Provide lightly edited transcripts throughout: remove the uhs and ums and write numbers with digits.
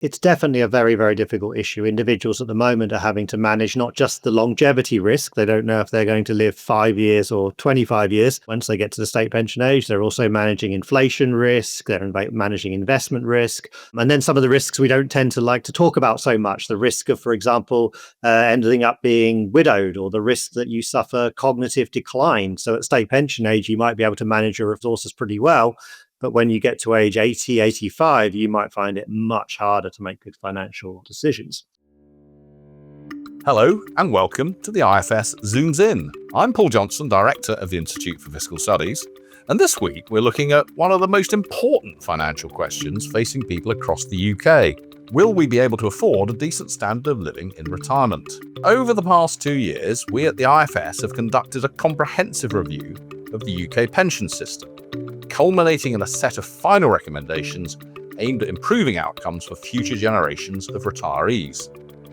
It's definitely a very, very difficult issue. Individuals at the moment are having to manage not just the longevity risk. They don't know if they're going to live 5 years or 25 years once they get to the state pension age. They're also managing inflation risk. They're managing investment risk. And then some of the risks we don't tend to like to talk about so much. The risk of, for example, ending up being widowed, or the risk that you suffer cognitive decline. So at state pension age, you might be able to manage your resources pretty well. But when you get to age 80, 85, you might find it much harder to make good financial decisions. Hello and welcome to the IFS Zooms In. I'm Paul Johnson, Director of the Institute for Fiscal Studies, and this week we're looking at one of the most important financial questions facing people across the UK. Will we be able to afford a decent standard of living in retirement? Over the past 2 years, we at the IFS have conducted a comprehensive review of the UK pension system, culminating in a set of final recommendations aimed at improving outcomes for future generations of retirees.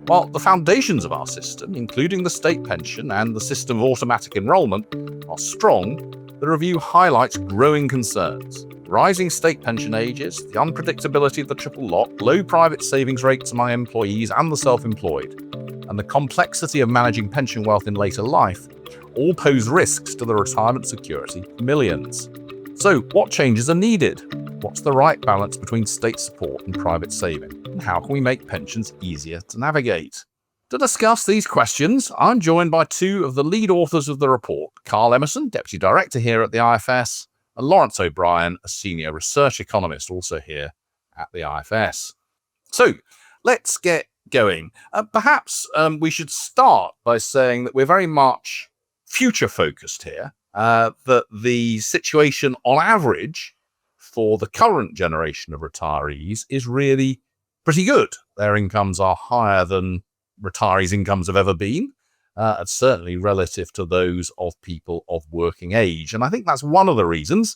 While the foundations of our system, including the state pension and the system of automatic enrolment, are strong, the review highlights growing concerns. Rising state pension ages, the unpredictability of the triple lock, low private savings rates among employees and the self-employed, and the complexity of managing pension wealth in later life all pose risks to the retirement security of millions. So, what changes are needed? What's the right balance between state support and private saving? And how can we make pensions easier to navigate? To discuss these questions, I'm joined by two of the lead authors of the report, Carl Emmerson, Deputy Director here at the IFS, and Laurence O'Brien, a Senior Research Economist also here at the IFS. So, let's get going. Perhaps we should start by saying that we're very much future-focused here. That the situation on average for the current generation of retirees is really pretty good. Their incomes are higher than retirees' incomes have ever been, and certainly relative to those of people of working age. And I think that's one of the reasons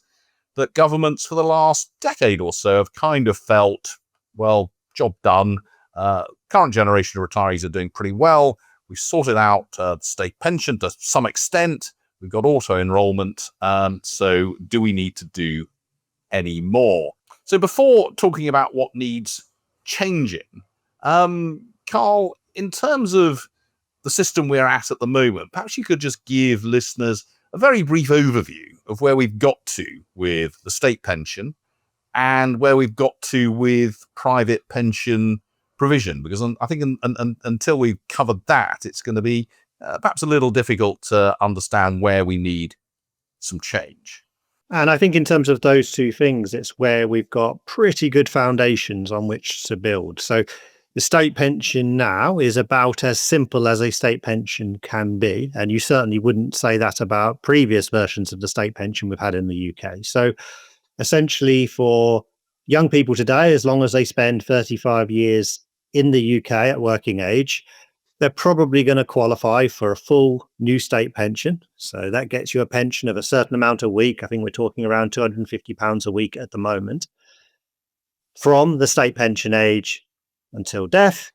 that governments for the last decade or so have kind of felt, well, job done. Current generation of retirees are doing pretty well. We've sorted out the state pension to some extent. We've got auto-enrolment, so do we need to do any more? So before talking about what needs changing, Carl, in terms of the system we're at the moment, perhaps you could just give listeners a very brief overview of where we've got to with the state pension and where we've got to with private pension provision, because I think until we've covered that, it's going to be perhaps a little difficult to understand where we need some change. And I think in terms of those two things, it's where we've got pretty good foundations on which to build. So the state pension now is about as simple as a state pension can be. And you certainly wouldn't say that about previous versions of the state pension we've had in the UK. So essentially for young people today, as long as they spend 35 years in the UK at working age, they're probably going to qualify for a full new state pension. So that gets you a pension of a certain amount a week. I think we're talking around £250 a week at the moment, from the state pension age until death.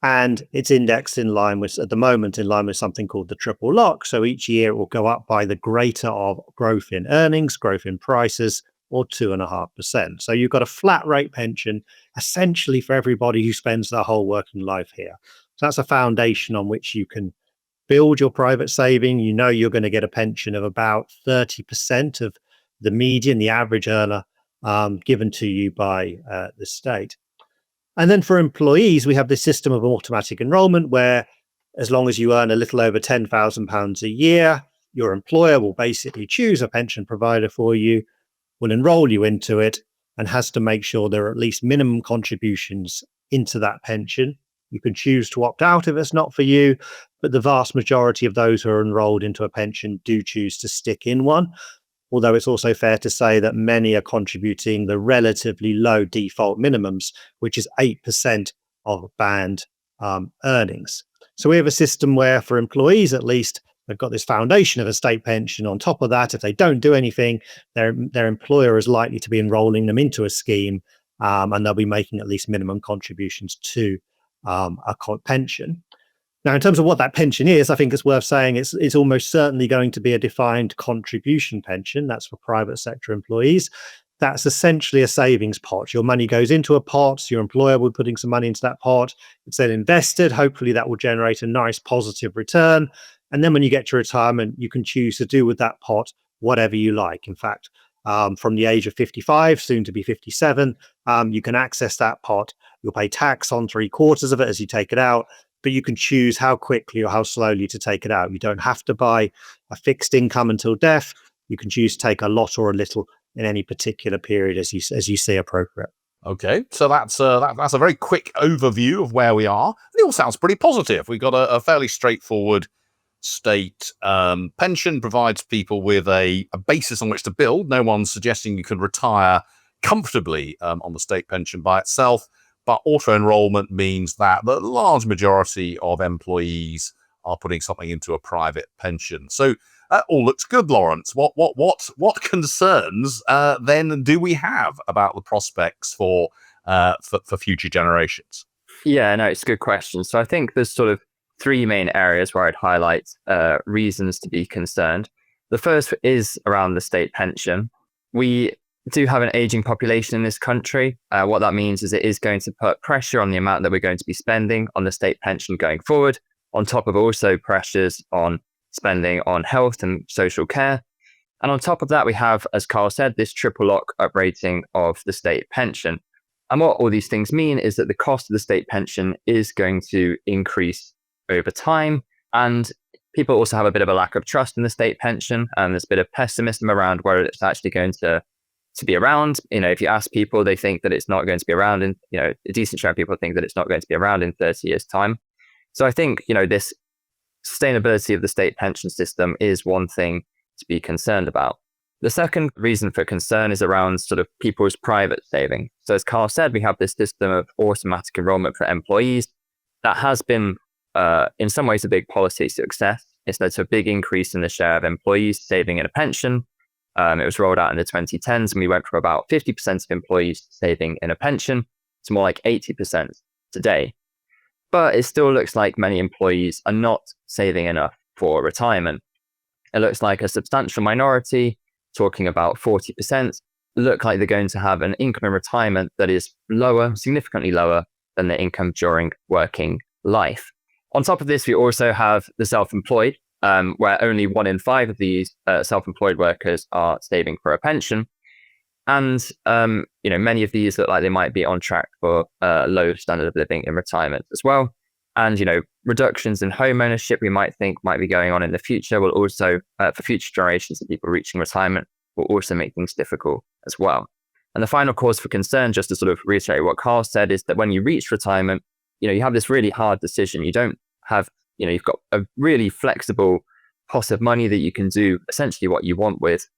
And it's indexed in line with, at the moment, in line with something called the triple lock. So each year it will go up by the greater of growth in earnings, growth in prices, or 2.5%. So you've got a flat rate pension essentially for everybody who spends their whole working life here. So that's a foundation on which you can build your private saving. You know you're going to get a pension of about 30% of the median, the average earner, given to you by the state. And then for employees, we have this system of automatic enrolment where as long as you earn a little over £10,000 a year, your employer will basically choose a pension provider for you, will enroll you into it, and has to make sure there are at least minimum contributions into that pension. You can choose to opt out if it's not for you, but the vast majority of those who are enrolled into a pension do choose to stick in one. Although it's also fair to say that many are contributing the relatively low default minimums, which is 8% of band earnings. So we have a system where, for employees at least, they've got this foundation of a state pension. On top of that, if they don't do anything, their employer is likely to be enrolling them into a scheme, and they'll be making at least minimum contributions to a pension. Now, in terms of what that pension is, I think it's worth saying it's almost certainly going to be a defined contribution pension. That's for private sector employees. that's essentially a savings pot. Your money goes into a pot, your employer will be putting some money into that pot. It's then invested. Hopefully, that will generate a nice positive return. And then when you get to retirement, you can choose to do with that pot whatever you like. In fact, from the age of 55, soon to be 57, you can access that pot. You'll pay tax on 3/4 of it as you take it out, but you can choose how quickly or how slowly to take it out. You don't have to buy a fixed income until death. You can choose to take a lot or a little in any particular period as you see appropriate. Okay, so that's a very quick overview of where we are. It all sounds pretty positive. We've got a fairly straightforward state pension, provides people with a basis on which to build. No one's suggesting you can retire comfortably on the state pension by itself, but auto-enrolment means that the large majority of employees are putting something into a private pension. So that all looks good, Laurence. What concerns then do we have about the prospects for future generations? Yeah, no, it's a good question. So I think there's sort of three main areas where I'd highlight reasons to be concerned. The first is around the state pension. We do have an aging population in this country. What that means is it is going to put pressure on the amount that we're going to be spending on the state pension going forward, on top of also pressures on spending on health and social care. And on top of that, we have, as Carl said, this triple lock uprating of the state pension. And what all these things mean is that the cost of the state pension is going to increase over time. And people also have a bit of a lack of trust in the state pension. And there's a bit of pessimism around whether it's actually going to be around. If you ask people, they think that it's not going to be around. And, a decent share of people think that it's not going to be around in 30 years' time. So I think, this sustainability of the state pension system is one thing to be concerned about. The second reason for concern is around sort of people's private saving. So as Carl said, we have this system of automatic enrolment for employees that has been, in some ways, a big policy success. It's led to a big increase in the share of employees saving in a pension. It was rolled out in the 2010s, and we went from about 50% of employees saving in a pension to more like 80% today. But it still looks like many employees are not saving enough for retirement. It looks like a substantial minority, talking about 40%, look like they're going to have an income in retirement that is lower, significantly lower than their income during working life. On top of this, we also have the self-employed, where only 1 in 5 of these self-employed workers are saving for a pension. And, many of these look like they might be on track for low standard of living in retirement as well. And, reductions in home ownership we might think might be going on in the future will also, for future generations of people reaching retirement, will also make things difficult as well. And the final cause for concern, just to sort of reiterate what Carl said, is that when you reach retirement, you have this really hard decision. You don't have, you've got a really flexible pot of money that you can do essentially what you want with.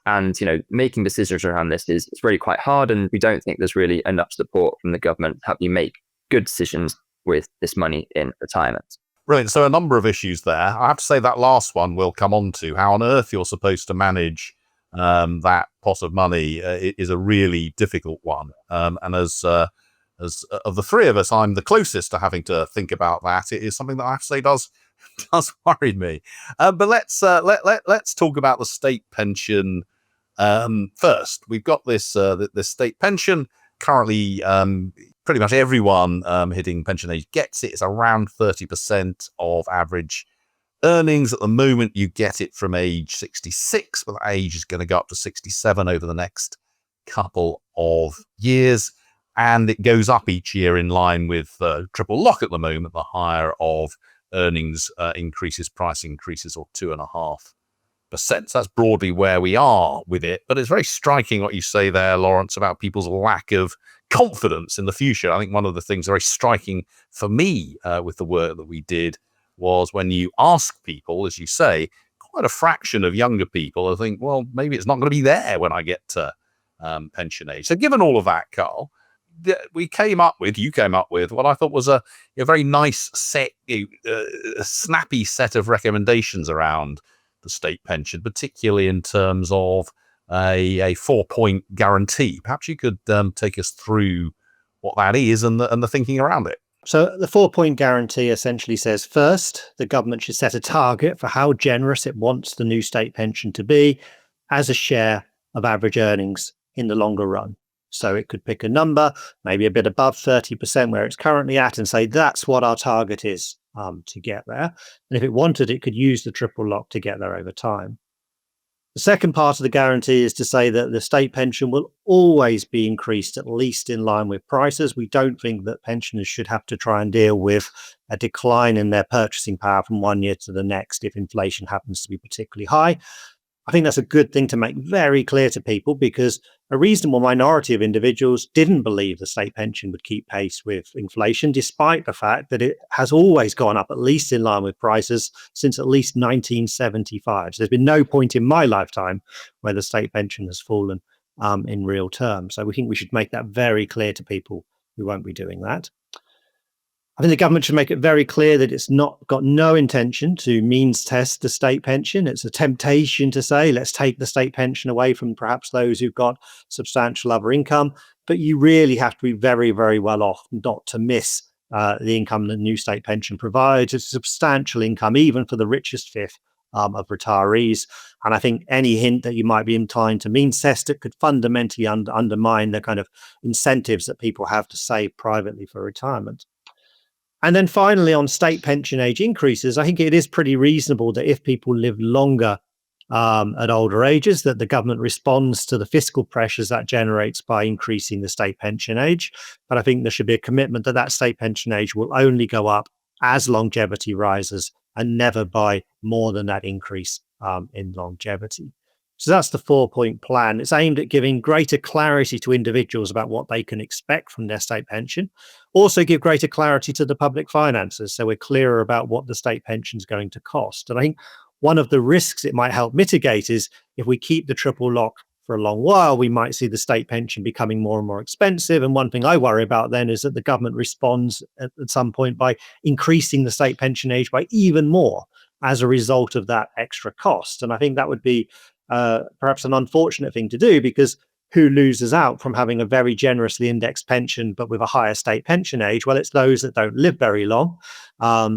And, making decisions around this is really quite hard. And we don't think there's really enough support from the government to help you make good decisions with this money in retirement. Brilliant. So a number of issues there. I have to say that last one we'll come on to. How on earth you're supposed to manage that pot of money is a really difficult one. And as of the three of us, I'm the closest to having to think about that. It is something that I have to say does worry me. But let's talk about the state pension first. We've got this state pension currently. Pretty much everyone hitting pension age gets it. It's around 30% of average earnings. At the moment, you get it from age 66, but that age is going to go up to 67 over the next couple of years. And it goes up each year in line with triple lock at the moment. The higher of earnings increases, price increases, or 2.5%. So that's broadly where we are with it. But it's very striking what you say there, Laurence, about people's lack of confidence in the future. I think one of the things very striking for me with the work that we did was when you ask people, as you say, quite a fraction of younger people, I think, well, maybe it's not going to be there when I get to pension age. So given all of that, Carl, you came up with what I thought was a very nice set, snappy set of recommendations around the state pension, particularly in terms of a 4-point guarantee. Perhaps you could take us through what that is and the thinking around it. So the 4-point guarantee essentially says, first, the government should set a target for how generous it wants the new state pension to be as a share of average earnings in the longer run. So it could pick a number, maybe a bit above 30% where it's currently at, and say that's what our target is to get there. And if it wanted, it could use the triple lock to get there over time. The second part of the guarantee is to say that the state pension will always be increased, at least in line with prices. We don't think that pensioners should have to try and deal with a decline in their purchasing power from one year to the next if inflation happens to be particularly high. I think that's a good thing to make very clear to people, because a reasonable minority of individuals didn't believe the state pension would keep pace with inflation, despite the fact that it has always gone up at least in line with prices since at least 1975. So there's been no point in my lifetime where the state pension has fallen in real terms. So we think we should make that very clear to people who won't be doing that. I think the government should make it very clear that it's not got no intention to means test the state pension. It's a temptation to say, let's take the state pension away from perhaps those who've got substantial other income. But you really have to be very, very well off not to miss the income the new state pension provides. It's a substantial income, even for the richest fifth of retirees. And I think any hint that you might be inclined to means test it could fundamentally undermine the kind of incentives that people have to save privately for retirement. And then finally, on state pension age increases, I think it is pretty reasonable that if people live longer at older ages, that the government responds to the fiscal pressures that generates by increasing the state pension age. But I think there should be a commitment that that state pension age will only go up as longevity rises and never by more than that increase in longevity. So that's the 4-point plan. It's aimed at giving greater clarity to individuals about what they can expect from their state pension. Also give greater clarity to the public finances, so we're clearer about what the state pension is going to cost. And I think one of the risks it might help mitigate is if we keep the triple lock for a long while, we might see the state pension becoming more and more expensive. And one thing I worry about then is that the government responds at some point by increasing the state pension age by even more as a result of that extra cost. And I think that would be perhaps an unfortunate thing to do, because who loses out from having a very generously indexed pension but with a higher state pension age? Well, it's those that don't live very long.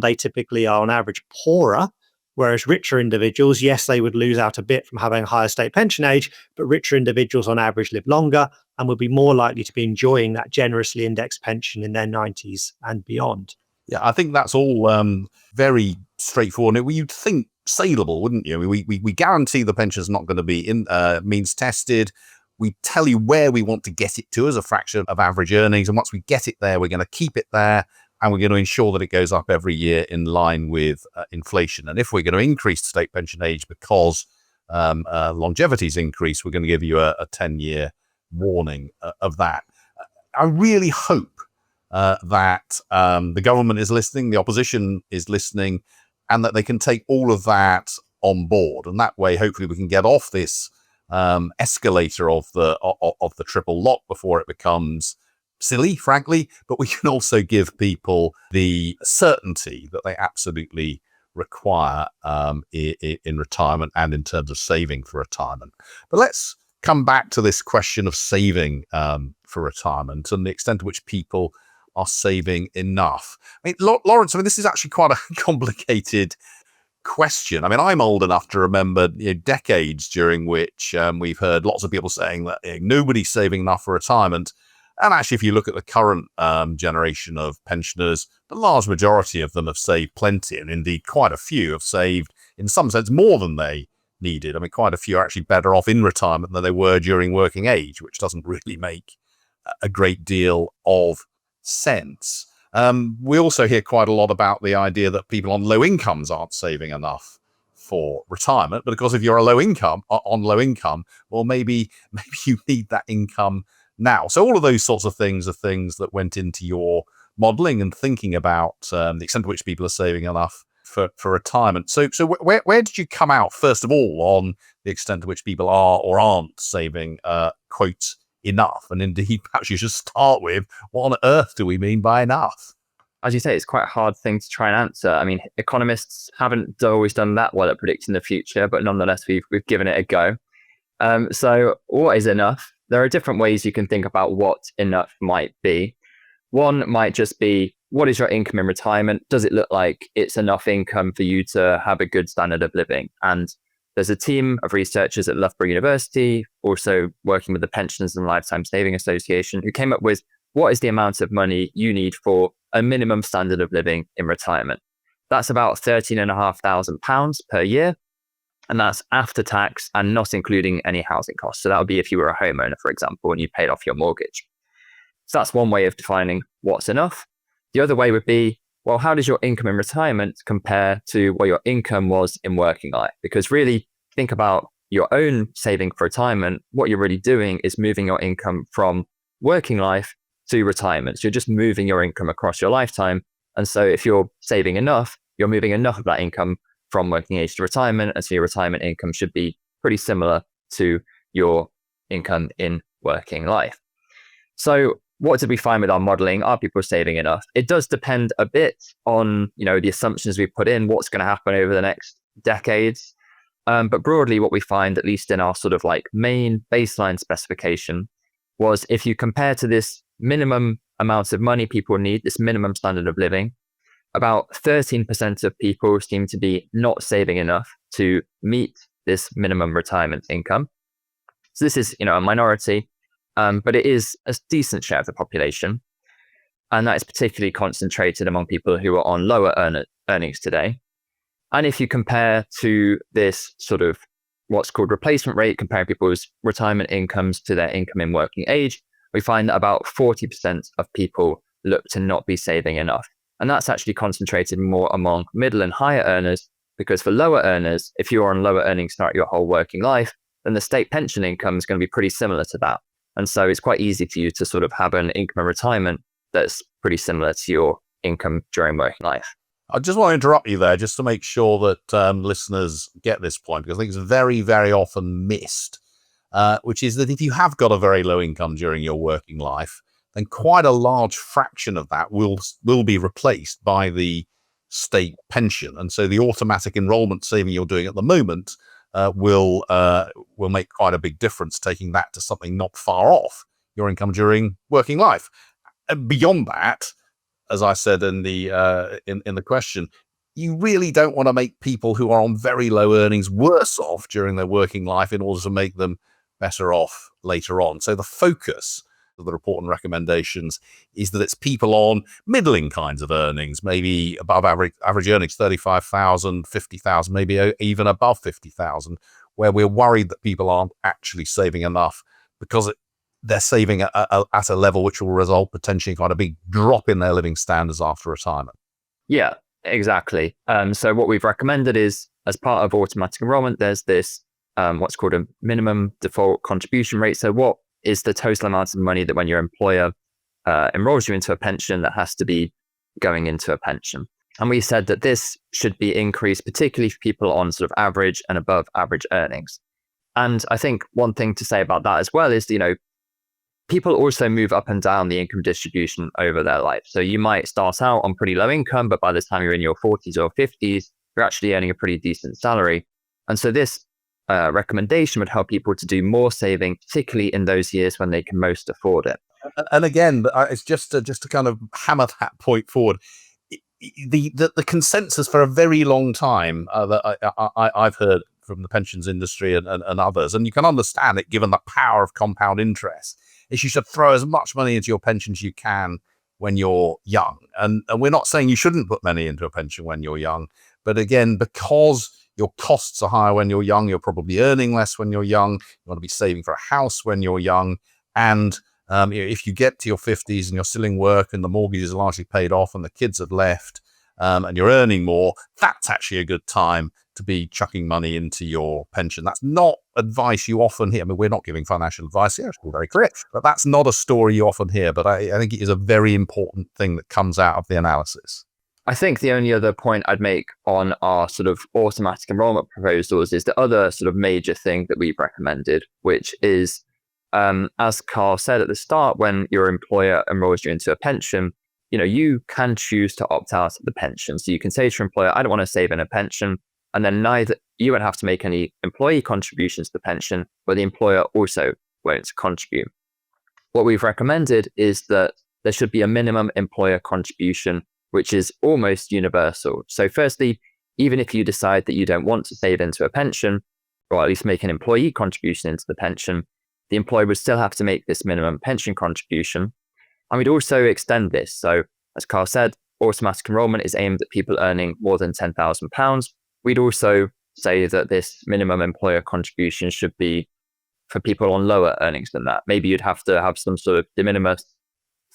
They typically are on average poorer, whereas richer individuals, yes, they would lose out a bit from having a higher state pension age, but richer individuals on average live longer and would be more likely to be enjoying that generously indexed pension in their 90s and beyond. Yeah, I think that's all very straightforward. You'd think saleable, wouldn't you? We guarantee the pension's not going to be means tested. We tell you where we want to get it to as a fraction of average earnings. And once we get it there, we're going to keep it there. And we're going to ensure that it goes up every year in line with inflation. And if we're going to increase the state pension age because longevity's increased, we're going to give you a 10-year warning of that. I really hope that the government is listening, the opposition is listening, and that they can take all of that on board. And that way, hopefully, we can get off this escalator of the triple lock before it becomes silly, frankly. But we can also give people the certainty that they absolutely require in retirement and in terms of saving for retirement. But let's come back to this question of saving for retirement and the extent to which people are saving enough. I mean, Laurence, this is actually quite a complicated question. I mean, I'm old enough to remember decades during which we've heard lots of people saying that nobody's saving enough for retirement. And actually, if you look at the current generation of pensioners, the large majority of them have saved plenty. And indeed, quite a few have saved, in some sense, more than they needed. I mean, quite a few are actually better off in retirement than they were during working age, which doesn't really make a great deal of sense. We also hear quite a lot about the idea that people on low incomes aren't saving enough for retirement. But of course, if you're on low income, well, maybe you need that income now. So all of those sorts of things are things that went into your modeling and thinking about the extent to which people are saving enough for retirement. So where did you come out, first of all, on the extent to which people are or aren't saving, quote, enough? And indeed, perhaps you should start with, what on earth do we mean by enough? As you say, it's quite a hard thing to try and answer. I mean, economists haven't always done that well at predicting the future, but nonetheless, we've given it a go. So what is enough? There are different ways you can think about what enough might be. One might just be, what is your income in retirement? Does it look like it's enough income for you to have a good standard of living? And there's a team of researchers at Loughborough University, also working with the Pensions and Lifetime Saving Association, who came up with what is the amount of money you need for a minimum standard of living in retirement. That's about £13,500 per year. And that's after tax and not including any housing costs. So that would be if you were a homeowner, for example, and you paid off your mortgage. So that's one way of defining what's enough. The other way would be, well, how does your income in retirement compare to what your income was in working life? Because really, think about your own saving for retirement. What you're really doing is moving your income from working life to retirement. So you're just moving your income across your lifetime. And so if you're saving enough, you're moving enough of that income from working age to retirement. And so your retirement income should be pretty similar to your income in working life. So what did we find with our modeling? Are people saving enough? It does depend a bit on, the assumptions we put in, what's going to happen over the next decades. But broadly, what we find, at least in our sort of like main baseline specification, was if you compare to this minimum amount of money people need, this minimum standard of living, about 13% of people seem to be not saving enough to meet this minimum retirement income. So this is, a minority, but it is a decent share of the population. And that is particularly concentrated among people who are on lower earnings today. And if you compare to this sort of what's called replacement rate, comparing people's retirement incomes to their income in working age, we find that about 40% of people look to not be saving enough. And that's actually concentrated more among middle and higher earners, because for lower earners, if you're on lower earnings throughout your whole working life, then the state pension income is going to be pretty similar to that. And so it's quite easy for you to sort of have an income in retirement that's pretty similar to your income during working life. I just want to interrupt you there just to make sure that listeners get this point, because I think it's very, very often missed, which is that if you have got a very low income during your working life, then quite a large fraction of that will be replaced by the state pension. And so the automatic enrolment saving you're doing at the moment will make quite a big difference, taking that to something not far off your income during working life. And beyond that, as I said in the question, you really don't want to make people who are on very low earnings worse off during their working life in order to make them better off later on. So the focus of the report and recommendations is that it's people on middling kinds of earnings, maybe above average earnings, 35,000, 50,000, maybe even above 50,000, where we're worried that people aren't actually saving enough because they're saving at a level which will result potentially in quite a big drop in their living standards after retirement. Yeah, exactly. So what we've recommended is, as part of automatic enrolment, there's this what's called a minimum default contribution rate. So what is the total amount of money that when your employer enrolls you into a pension that has to be going into a pension? And we said that this should be increased, particularly for people on sort of average and above average earnings. And I think one thing to say about that as well is, people also move up and down the income distribution over their life. So you might start out on pretty low income, but by the time you're in your 40s or 50s, you're actually earning a pretty decent salary. And so this recommendation would help people to do more saving, particularly in those years when they can most afford it. And again, it's just to kind of hammer that point forward. The consensus for a very long time that I've heard from the pensions industry and others, and you can understand it given the power of compound interest, is you should throw as much money into your pension as you can when you're young. And we're not saying you shouldn't put money into a pension when you're young, but again, because your costs are higher when you're young, you're probably earning less when you're young, you want to be saving for a house when you're young, and if you get to your 50s and you're still in work and the mortgage is largely paid off and the kids have left and you're earning more, that's actually a good time to be chucking money into your pension. That's not advice you often hear. I mean, we're not giving financial advice here, to be very clear, but that's not a story you often hear. But I think it is a very important thing that comes out of the analysis. I think the only other point I'd make on our sort of automatic enrolment proposals is the other sort of major thing that we've recommended, which is, as Carl said at the start, when your employer enrolls you into a pension, you can choose to opt out of the pension. So you can say to your employer, I don't want to save in a pension. And then you won't have to make any employee contributions to the pension, but the employer also won't contribute. What we've recommended is that there should be a minimum employer contribution, which is almost universal. So firstly, even if you decide that you don't want to save into a pension, or at least make an employee contribution into the pension, the employer would still have to make this minimum pension contribution. And we'd also extend this. So as Carl said, automatic enrolment is aimed at people earning more than £10,000. We'd also say that this minimum employer contribution should be for people on lower earnings than that. Maybe you'd have to have some sort of de minimis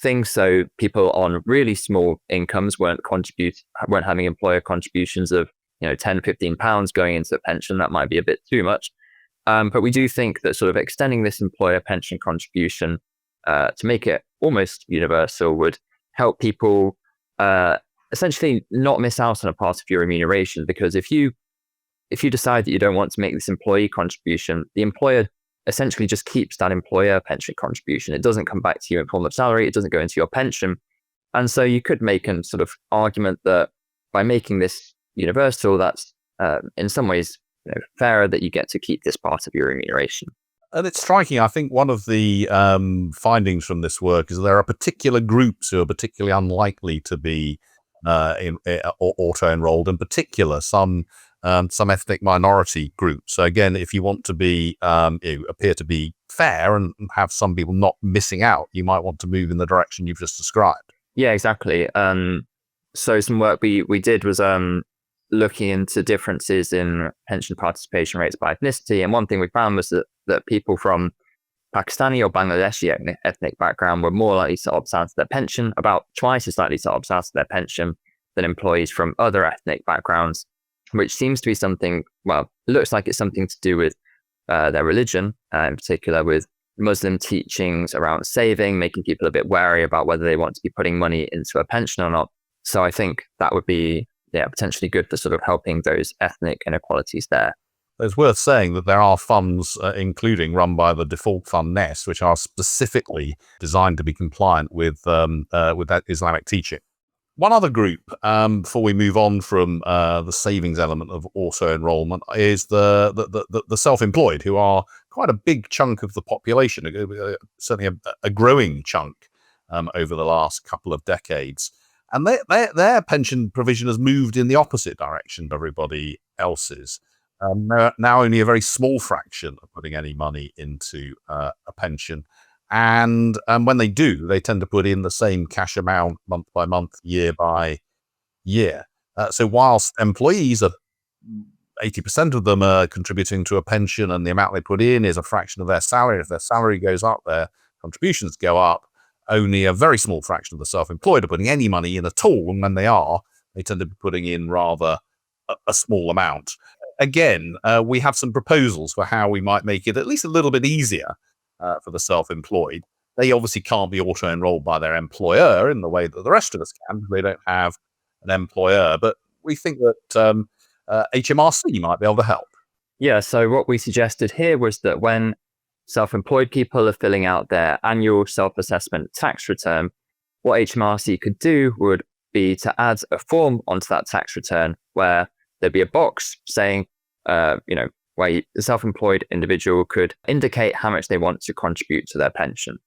thing, so people on really small incomes weren't having employer contributions of £10-15 going into a pension. That might be a bit too much. But we do think that sort of extending this employer pension contribution to make it almost universal would help people essentially not miss out on a part of your remuneration. Because if you decide that you don't want to make this employee contribution, the employer essentially just keeps that employer pension contribution. It doesn't come back to you in form of salary. It doesn't go into your pension. And so you could make a sort of argument that by making this universal, that's in some ways fairer, that you get to keep this part of your remuneration. And it's striking. I think one of the findings from this work is there are particular groups who are particularly unlikely to be auto-enrolled, in particular some ethnic minority groups. So again, if you want to be appear to be fair and have some people not missing out, you might want to move in the direction you've just described. Yeah, exactly. So some work we did was looking into differences in pension participation rates by ethnicity. And one thing we found was that people from Pakistani or Bangladeshi ethnic background were more likely to opt out of their pension, about twice as likely to opt out of their pension than employees from other ethnic backgrounds, which seems to be something, well, it looks like it's something to do with their religion, in particular with Muslim teachings around saving, making people a bit wary about whether they want to be putting money into a pension or not. So I think that would be potentially good for sort of helping those ethnic inequalities there. It's worth saying that there are funds, including run by the default fund Nest, which are specifically designed to be compliant with that Islamic teaching. One other group, before we move on from the savings element of auto-enrollment, is the self-employed, who are quite a big chunk of the population, certainly a growing chunk over the last couple of decades. And their pension provision has moved in the opposite direction to everybody else's. Now only a very small fraction are putting any money into a pension. And when they do, they tend to put in the same cash amount month by month, year by year. So whilst employees are 80% of them are contributing to a pension and the amount they put in is a fraction of their salary, if their salary goes up, their contributions go up. Only a very small fraction of the self-employed are putting any money in at all. And when they are, they tend to be putting in rather a small amount. Again, we have some proposals for how we might make it at least a little bit easier for the self-employed. They obviously can't be auto-enrolled by their employer in the way that the rest of us can, because they don't have an employer. But we think that HMRC might be able to help. Yeah, so what we suggested here was that when self-employed people are filling out their annual self-assessment tax return, what HMRC could do would be to add a form onto that tax return where there'd be a box saying, where the self-employed individual could indicate how much they want to contribute to their pension.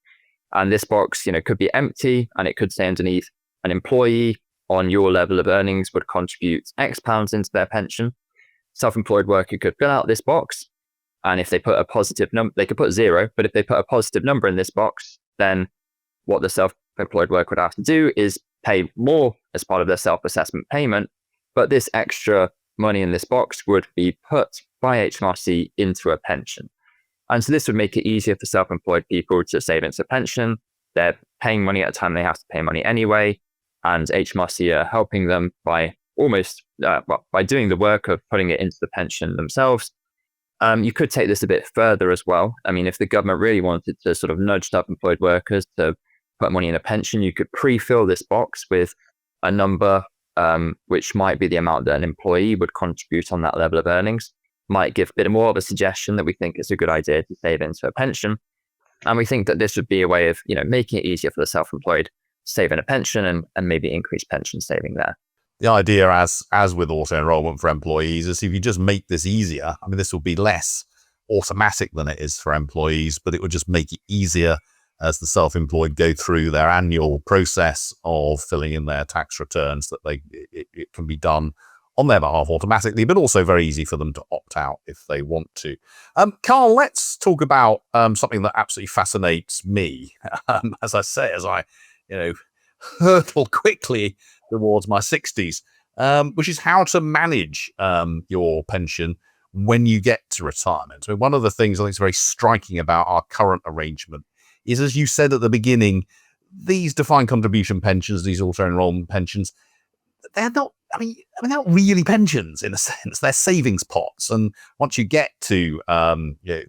And this box, could be empty, and it could say underneath, an employee on your level of earnings would contribute X pounds into their pension. Self-employed worker could fill out this box, and if they put a positive number, they could put 0, but if they put a positive number in this box, then what the self-employed worker would have to do is pay more as part of their self-assessment payment, but this extra money in this box would be put by HMRC into a pension. And so this would make it easier for self-employed people to save into a pension. They're paying money at a time they have to pay money anyway, and HMRC are helping them by by doing the work of putting it into the pension themselves. You could take this a bit further as well. I mean, if the government really wanted to sort of nudge self-employed workers to put money in a pension, you could pre-fill this box with a number which might be the amount that an employee would contribute on that level of earnings. Might give a bit more of a suggestion that we think it's a good idea to save into a pension. And we think that this would be a way of, making it easier for the self-employed to save in a pension and maybe increase pension saving there. The idea, as with auto-enrollment for employees, is if you just make this easier, I mean, this will be less automatic than it is for employees, but it would just make it easier as the self-employed go through their annual process of filling in their tax returns, that it can be done on their behalf automatically, but also very easy for them to opt out if they want to. Carl, let's talk about something that absolutely fascinates me. As I hurtle quickly towards my 60s, which is how to manage your pension when you get to retirement. So one of the things I think is very striking about our current arrangement is, as you said at the beginning, these defined contribution pensions, these auto-enrollment pensions, they're not, they're not really pensions in a sense. They're savings pots. And once you get to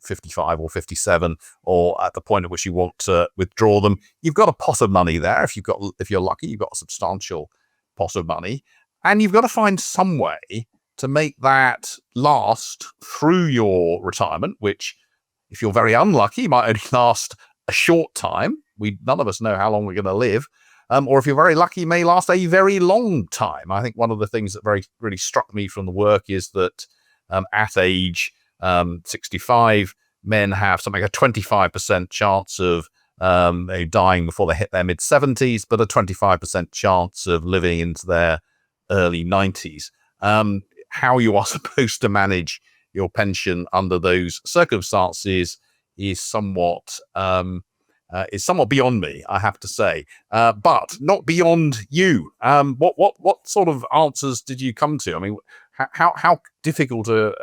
55 or 57, or at the point at which you want to withdraw them, you've got a pot of money there. If you're lucky, you've got a substantial pot of money. And you've got to find some way to make that last through your retirement, which, if you're very unlucky, might only last a short time. None of us know how long we're going to live. Or if you're very lucky, may last a very long time. I think one of the things that really struck me from the work is that at age 65, men have something like a 25% chance of dying before they hit their mid-70s, but a 25% chance of living into their early 90s. How you are supposed to manage your pension under those circumstances is somewhat beyond me, I have to say, but not beyond you. What sort of answers did you come to? I mean, how difficult an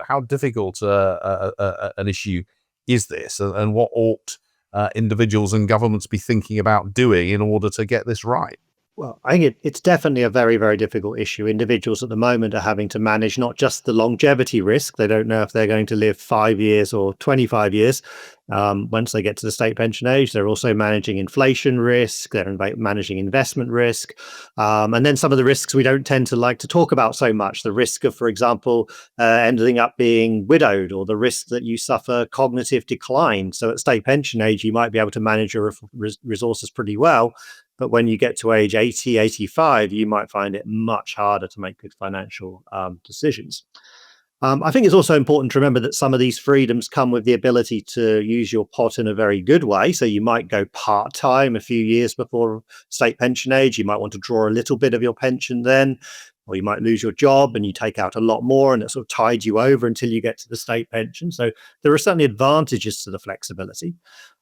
issue is this, and what ought individuals and governments be thinking about doing in order to get this right? Well, I think it's definitely a very, very difficult issue. Individuals at the moment are having to manage not just the longevity risk. They don't know if they're going to live 5 years or 25 years once they get to the state pension age. They're also managing inflation risk. They're managing investment risk. And then some of the risks we don't tend to like to talk about so much. The risk of, for example, ending up being widowed, or the risk that you suffer cognitive decline. So at state pension age, you might be able to manage your resources pretty well. But when you get to age 80, 85, you might find it much harder to make good financial decisions. I think it's also important to remember that some of these freedoms come with the ability to use your pot in a very good way. So you might go part-time a few years before state pension age. You might want to draw a little bit of your pension then, or you might lose your job and you take out a lot more, and it sort of tides you over until you get to the state pension. So there are certainly advantages to the flexibility.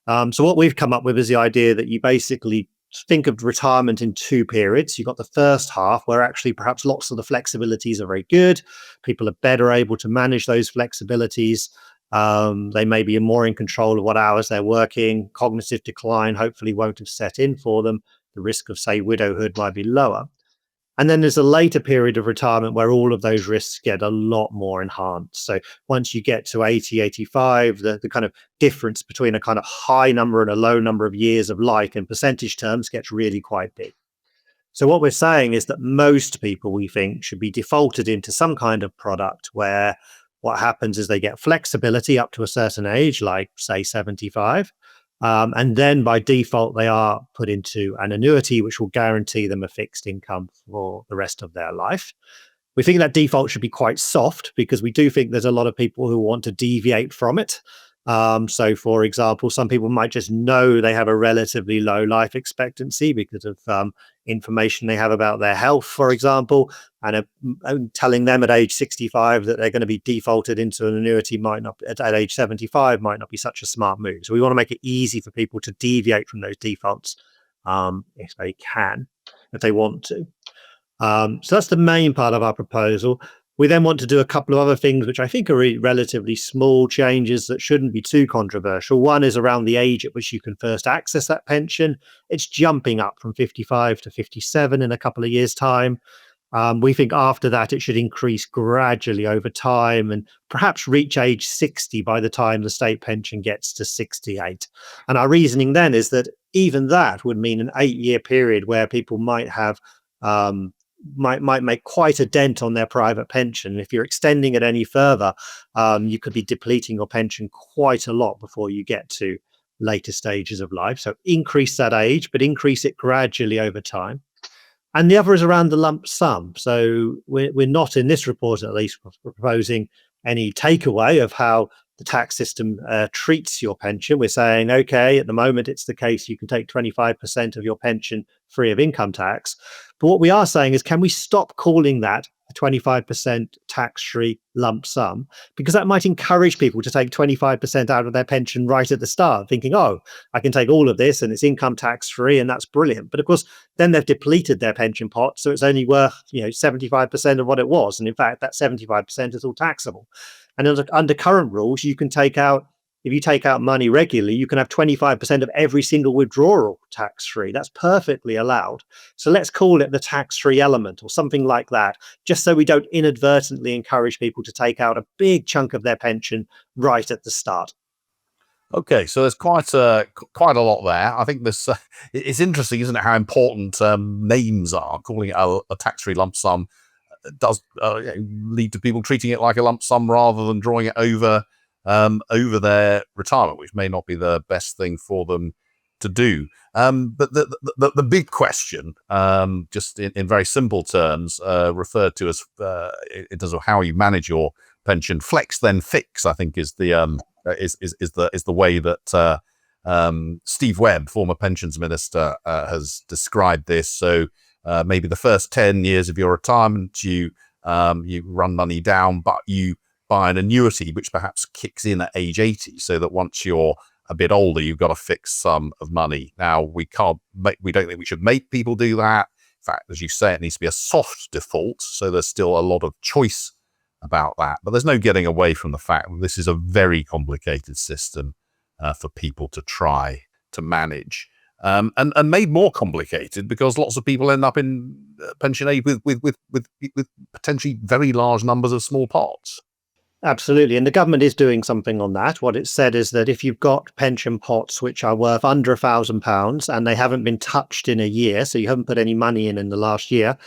So what we've come up with is the idea that you basically think of retirement in two periods. You've got the first half where actually perhaps lots of the flexibilities are very good. People are better able to manage those flexibilities. They may be more in control of what hours they're working. Cognitive decline hopefully won't have set in for them. The risk of, say, widowhood might be lower. And then there's a later period of retirement where all of those risks get a lot more enhanced. So once you get to 80, 85, the kind of difference between a kind of high number and a low number of years of life in percentage terms gets really quite big. So what we're saying is that most people, we think, should be defaulted into some kind of product where what happens is they get flexibility up to a certain age, like say 75. And then by default, they are put into an annuity, which will guarantee them a fixed income for the rest of their life. We think that default should be quite soft because we do think there's a lot of people who want to deviate from it. So, for example, some people might just know they have a relatively low life expectancy because of information they have about their health, for example, and telling them at age 65 that they're going to be defaulted into an annuity might not, at age 75, might not be such a smart move. So we want to make it easy for people to deviate from those defaults if they can, if they want to. So that's the main part of our proposal. We then want to do a couple of other things, which I think are relatively small changes that shouldn't be too controversial. One is around the age at which you can first access that pension. It's jumping up from 55 to 57 in a couple of years' time. We think after that, it should increase gradually over time and perhaps reach age 60 by the time the state pension gets to 68. And our reasoning then is that even that would mean an 8-year period where people might have might make quite a dent on their private pension. If you're extending it any further, you could be depleting your pension quite a lot before you get to later stages of life. So increase that age, but increase it gradually over time. And the other is around the lump sum. So we're not, in this report at least, proposing any takeaway of how the tax system treats your pension. We're saying, okay, at the moment it's the case you can take 25% of your pension free of income tax. But what we are saying is, can we stop calling that a a 25% tax-free lump sum, because that might encourage people to take 25% out of their pension right at the start, thinking, oh, I can take all of this and it's income tax-free and that's brilliant. But of course, then they've depleted their pension pot, so it's only worth 75% of what it was. And in fact, that 75% is all taxable. And under current rules, you can take out, if you take out money regularly, you can have 25% of every single withdrawal tax-free. That's perfectly allowed. So let's call it the tax-free element or something like that, just so we don't inadvertently encourage people to take out a big chunk of their pension right at the start. Okay, so there's quite a lot there. I think this it's interesting, isn't it, how important names are. Calling it a tax-free lump sum does lead to people treating it like a lump sum rather than drawing it over their retirement, which may not be the best thing for them to do. But the big question, just in very simple terms, referred to as in terms of how you manage your pension, flex then fix, I think is the way that Steve Webb, former pensions minister, has described this. So maybe the first 10 years of your retirement, you run money down, but you buy an annuity which perhaps kicks in at age 80, so that once you're a bit older, you've got a fixed sum of money. Now, we don't think we should make people do that. In fact, as you say, it needs to be a soft default, so there's still a lot of choice about that. But there's no getting away from the fact that this is a very complicated system for people to try to manage. And made more complicated because lots of people end up in pension age with potentially very large numbers of small pots. Absolutely. And the government is doing something on that. What it said is that if you've got pension pots which are worth under £1,000 and they haven't been touched in a year, so you haven't put any money in the last year,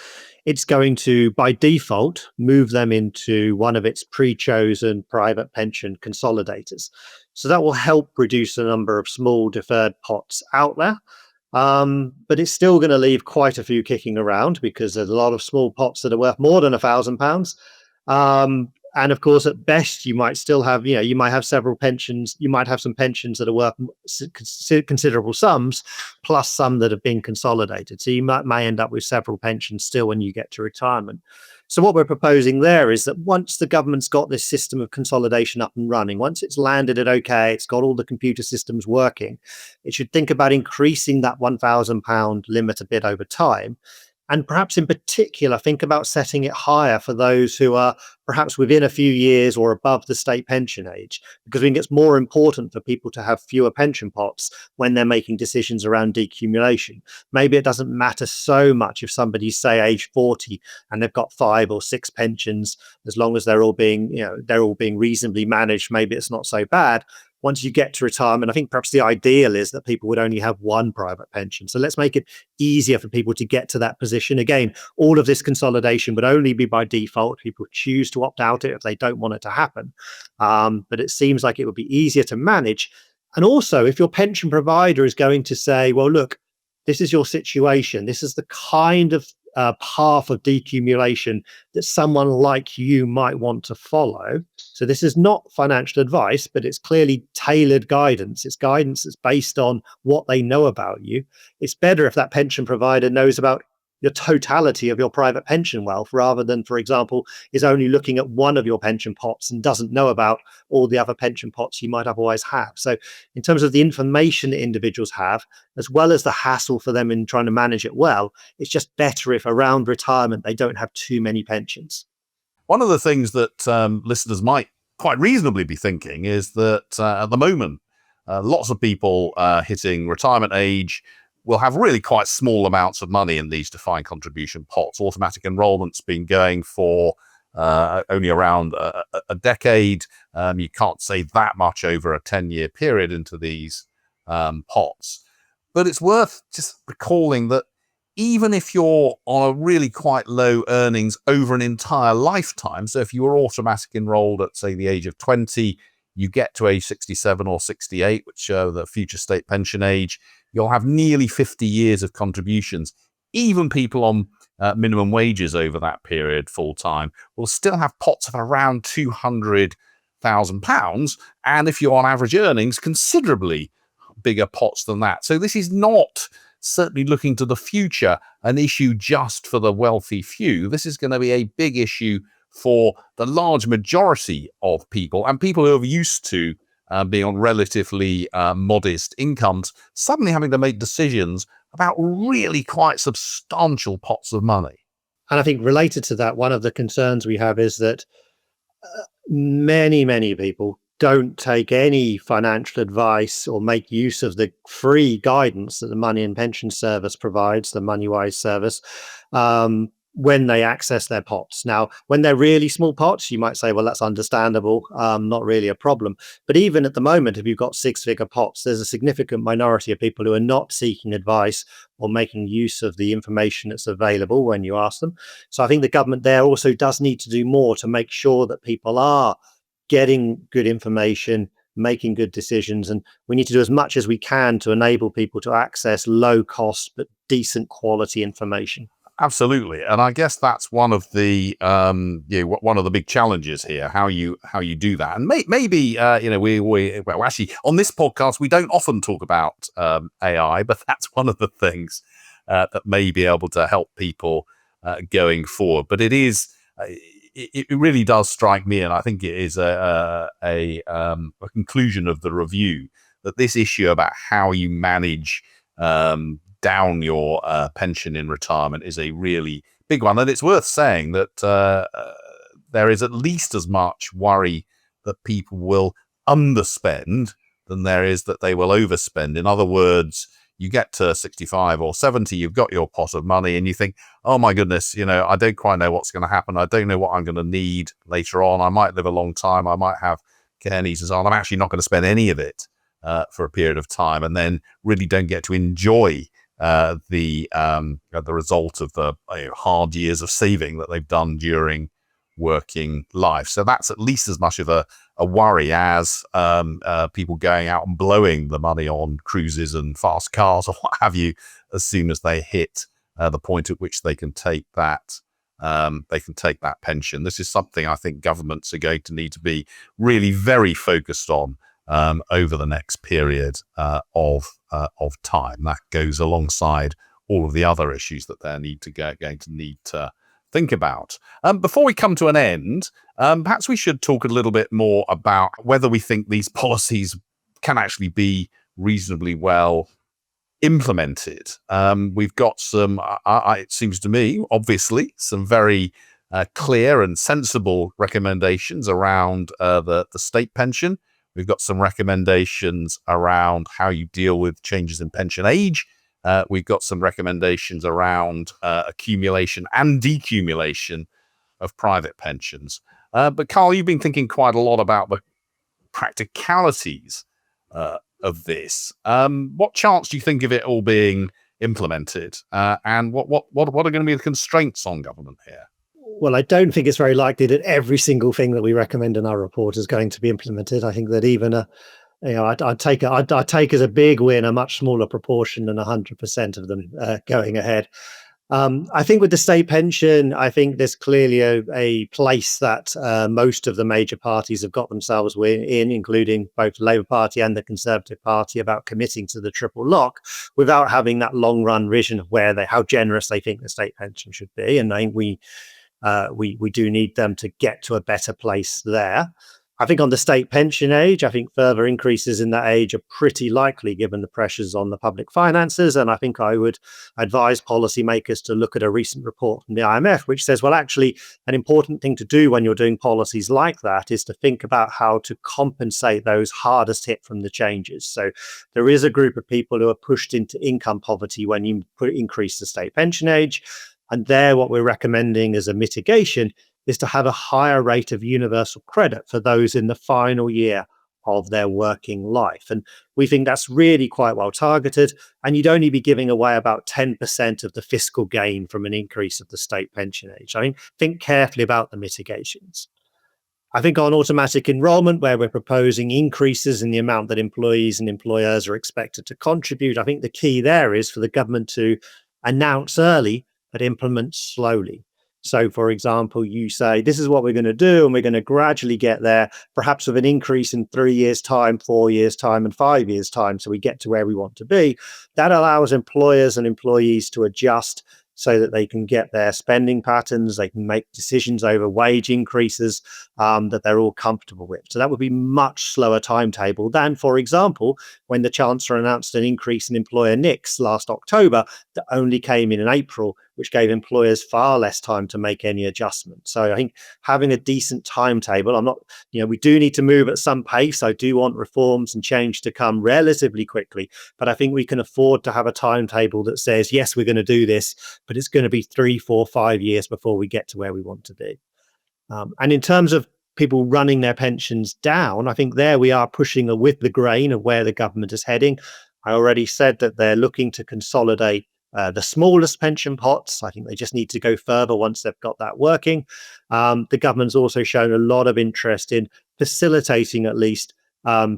it's going to, by default, move them into one of its pre-chosen private pension consolidators. So that will help reduce the number of small deferred pots out there. But it's still going to leave quite a few kicking around because there's a lot of small pots that are worth more than £1,000. And of course, at best, you might still have, you might have several pensions. You might have some pensions that are worth considerable sums, plus some that have been consolidated. So you may end up with several pensions still when you get to retirement. So what we're proposing there is that once the government's got this system of consolidation up and running, once it's landed it okay, it's got all the computer systems working, it should think about increasing that £1,000 limit a bit over time. And perhaps in particular, think about setting it higher for those who are perhaps within a few years or above the state pension age, because we think it's more important for people to have fewer pension pots when they're making decisions around decumulation. Maybe it doesn't matter so much if somebody's, say, age 40 and they've got 5 or 6 pensions, as long as they're all being reasonably managed, maybe it's not so bad. Once you get to retirement, I think perhaps the ideal is that people would only have one private pension. So let's make it easier for people to get to that position. Again, all of this consolidation would only be by default. People choose to opt out if they don't want it to happen. But it seems like it would be easier to manage. And also, if your pension provider is going to say, well, look, this is your situation, this is the kind of path of decumulation that someone like you might want to follow. So this is not financial advice, but it's clearly tailored guidance. It's guidance that's based on what they know about you. It's better if that pension provider knows about your totality of your private pension wealth, rather than, for example, is only looking at one of your pension pots and doesn't know about all the other pension pots you might otherwise have. So in terms of the information that individuals have, as well as the hassle for them in trying to manage it well, it's just better if around retirement they don't have too many pensions. One of the things that listeners might quite reasonably be thinking is that at the moment, lots of people hitting retirement age will have really quite small amounts of money in these defined contribution pots. Automatic enrolment's been going for only around a decade. You can't save that much over a 10-year period into these pots. But it's worth just recalling that even if you're on a really quite low earnings over an entire lifetime, so if you were automatic enrolled at, say, the age of 20, you get to age 67 or 68, which the future state pension age, you'll have nearly 50 years of contributions. Even people on minimum wages over that period full time will still have pots of around £200,000. And if you're on average earnings, considerably bigger pots than that. So this is not certainly looking to the future, an issue just for the wealthy few. This is going to be a big issue for the large majority of people, and people who are used to being on relatively modest incomes, suddenly having to make decisions about really quite substantial pots of money. And I think related to that, one of the concerns we have is that many people don't take any financial advice or make use of the free guidance that the Money and Pension Service provides, the MoneyWise service, when they access their pots. Now, when they're really small pots, you might say, well, that's understandable, not really a problem. But even at the moment, if you've got six-figure pots, there's a significant minority of people who are not seeking advice or making use of the information that's available when you ask them. So I think the government there also does need to do more to make sure that people are getting good information, making good decisions. And we need to do as much as we can to enable people to access low cost but decent quality information. Absolutely, and I guess that's one of the one of the big challenges here. How you do that, and maybe well, actually on this podcast we don't often talk about AI, but that's one of the things that may be able to help people going forward. But it is. It really does strike me, and I think it is a conclusion of the review, that this issue about how you manage down your pension in retirement is a really big one. And it's worth saying that there is at least as much worry that people will underspend than there is that they will overspend. In other words, you get to 65 or 70, you've got your pot of money and you think, oh my goodness, I don't quite know what's going to happen. I don't know what I'm going to need later on. I might live a long time. I might have care needs and so on. I'm actually not going to spend any of it for a period of time, and then really don't get to enjoy the result of the hard years of saving that they've done during working life. So that's at least as much of a worry as people going out and blowing the money on cruises and fast cars or what have you, as soon as they hit the point at which they can take that pension. This is something I think governments are going to need to be really very focused on over the next period of time. That goes alongside all of the other issues that they're going to need to think about. Before we come to an end, perhaps we should talk a little bit more about whether we think these policies can actually be reasonably well implemented. We've got some, it seems to me, obviously, some very clear and sensible recommendations around the state pension. We've got some recommendations around how you deal with changes in pension age. We've got some recommendations around accumulation and decumulation of private pensions. But Carl, you've been thinking quite a lot about the practicalities of this. What chance do you think of it all being implemented? And what are going to be the constraints on government here? Well, I don't think it's very likely that every single thing that we recommend in our report is going to be implemented. I think that even I'd take as a big win a much smaller proportion than 100% of them going ahead. I think with the state pension, I think there's clearly a place that most of the major parties have got themselves in, including both the Labour Party and the Conservative Party, about committing to the triple lock without having that long run vision of how generous they think the state pension should be. And I think we do need them to get to a better place there. I think on the state pension age, I think further increases in that age are pretty likely given the pressures on the public finances. And I think I would advise policymakers to look at a recent report from the IMF, which says, well, actually, an important thing to do when you're doing policies like that is to think about how to compensate those hardest hit from the changes. So there is a group of people who are pushed into income poverty when you increase the state pension age. And there, what we're recommending as a mitigation is to have a higher rate of universal credit for those in the final year of their working life. And we think that's really quite well targeted. And you'd only be giving away about 10% of the fiscal gain from an increase of the state pension age. I mean, think carefully about the mitigations. I think on automatic enrolment, where we're proposing increases in the amount that employees and employers are expected to contribute, I think the key there is for the government to announce early but implement slowly. So, for example, you say, this is what we're going to do, and we're going to gradually get there, perhaps with an increase in 3 years' time, 4 years' time, and 5 years' time. So we get to where we want to be. That allows employers and employees to adjust so that they can get their spending patterns, they can make decisions over wage increases that they're all comfortable with. So that would be much slower timetable than, for example, when the Chancellor announced an increase in employer NICs last October that only came in April, which gave employers far less time to make any adjustments. So I think having a decent timetable, we do need to move at some pace. I do want reforms and change to come relatively quickly, but I think we can afford to have a timetable that says, yes, we're going to do this, but it's going to be 3, 4, 5 years before we get to where we want to be. And in terms of people running their pensions down, I think there we are pushing with the grain of where the government is heading. I already said that they're looking to consolidate the smallest pension pots. I think they just need to go further once they've got that working. The government's also shown a lot of interest in facilitating at least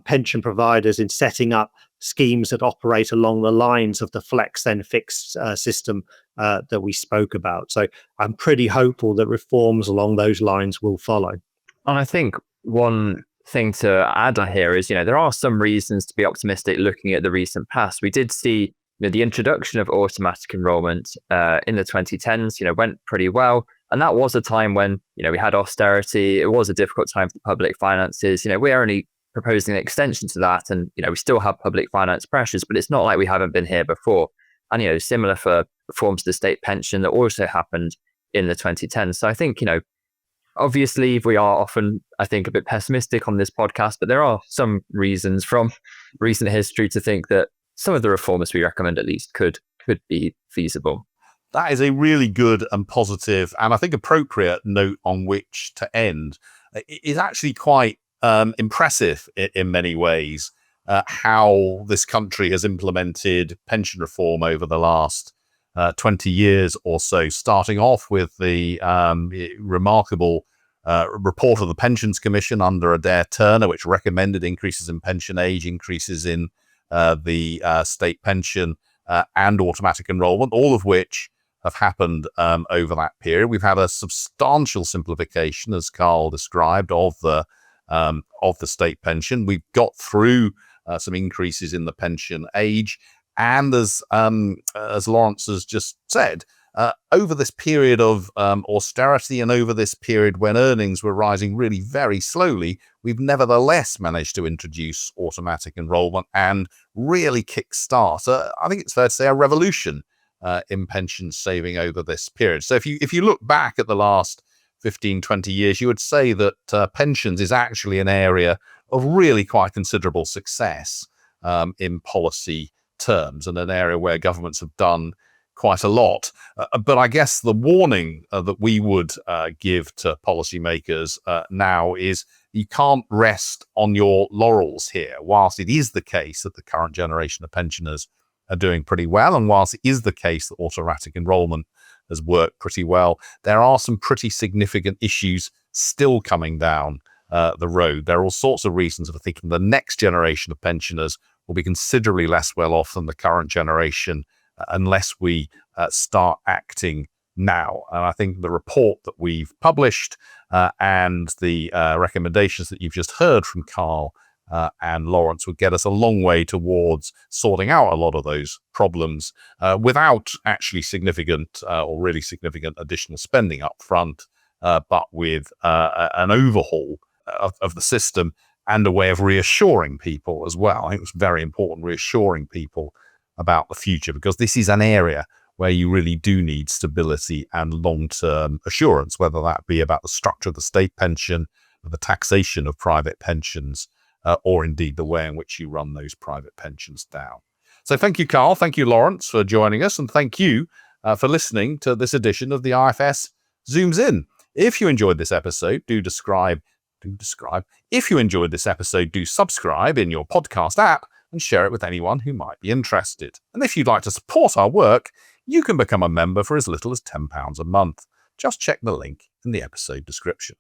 pension providers in setting up schemes that operate along the lines of the flex then fix system that we spoke about. So I'm pretty hopeful that reforms along those lines will follow. And I think one thing to add on here is, there are some reasons to be optimistic looking at the recent past. We did see the introduction of automatic enrolment in the 2010s, went pretty well. And that was a time when, we had austerity. It was a difficult time for the public finances. We're only proposing an extension to that. And, we still have public finance pressures, but it's not like we haven't been here before. And, similar for reforms to the state pension that also happened in the 2010s. So I think, obviously we are often, I think, a bit pessimistic on this podcast, but there are some reasons from recent history to think that some of the reforms we recommend at least could be feasible. That is a really good and positive, and I think appropriate note on which to end. It is actually quite impressive in many ways how this country has implemented pension reform over the last 20 years or so, starting off with the remarkable report of the Pensions Commission under Adair Turner, which recommended increases in pension age, increases in the state pension and automatic enrolment, all of which have happened over that period. We've had a substantial simplification, as Carl described, of the state pension. We've got through some increases in the pension age, and as Laurence has just said, over this period of austerity and over this period when earnings were rising really very slowly, we've nevertheless managed to introduce automatic enrolment and really kickstart, I think it's fair to say, a revolution in pension saving over this period. So if you look back at the last 15, 20 years, you would say that pensions is actually an area of really quite considerable success in policy terms, and an area where governments have done quite a lot. But I guess the warning that we would give to policymakers now is you can't rest on your laurels here. Whilst it is the case that the current generation of pensioners are doing pretty well, and whilst it is the case that automatic enrolment has worked pretty well, there are some pretty significant issues still coming down the road. There are all sorts of reasons for thinking the next generation of pensioners will be considerably less well off than the current generation unless we start acting now. And I think the report that we've published and the recommendations that you've just heard from Carl and Laurence would get us a long way towards sorting out a lot of those problems without actually significant or really significant additional spending up front, but with an overhaul of the system and a way of reassuring people as well. I think it's very important, reassuring people about the future, because this is an area where you really do need stability and long-term assurance, whether that be about the structure of the state pension, the taxation of private pensions, or indeed the way in which you run those private pensions down. So thank you, Carl. Thank you, Laurence, for joining us. And thank you for listening to this edition of the IFS Zooms In. If you enjoyed this episode, do subscribe. If you enjoyed this episode, do subscribe in your podcast app and share it with anyone who might be interested. And if you'd like to support our work, you can become a member for as little as £10 a month. Just check the link in the episode description.